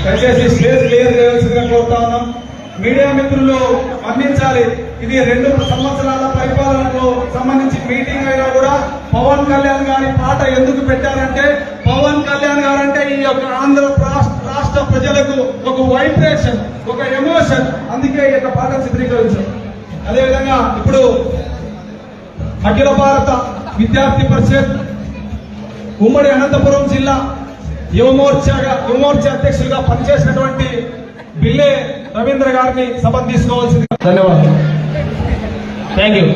దయచేసి stage clear చేయవలసిందిగా కోరుతా ఉన్నాం. మీడియా మిత్రులు అందించాలి. ఇది 2 సంవత్సరాల పరిపాలనకు సంబంధించి మీటింగ్ అయినా కూడా పవన్ కళ్యాణ్ గారి పాట ఎందుకు పెట్టారంటే, పవన్ కళ్యాణ్ గారు అంటే ఈ యొక్క ఆంధ్ర రాష్ట్ర ప్రజలకు ఒక వైబ్రేషన్, ఒక ఎమోషన్. అందుకే ఈ యొక్క పాట చిత్రీకరించారు. అదేవిధంగా ఇప్పుడు అఖిల భారత విద్యార్థి పరిషత్ ఉమ్మడి అనంతపురం జిల్లా యువమోర్చా అధ్యక్షులుగా పనిచేసినటువంటి బిల్లే రవీంద్ర గారిని సభ తీసుకోవాల్సింది. ధన్యవాదాలు. Thank you.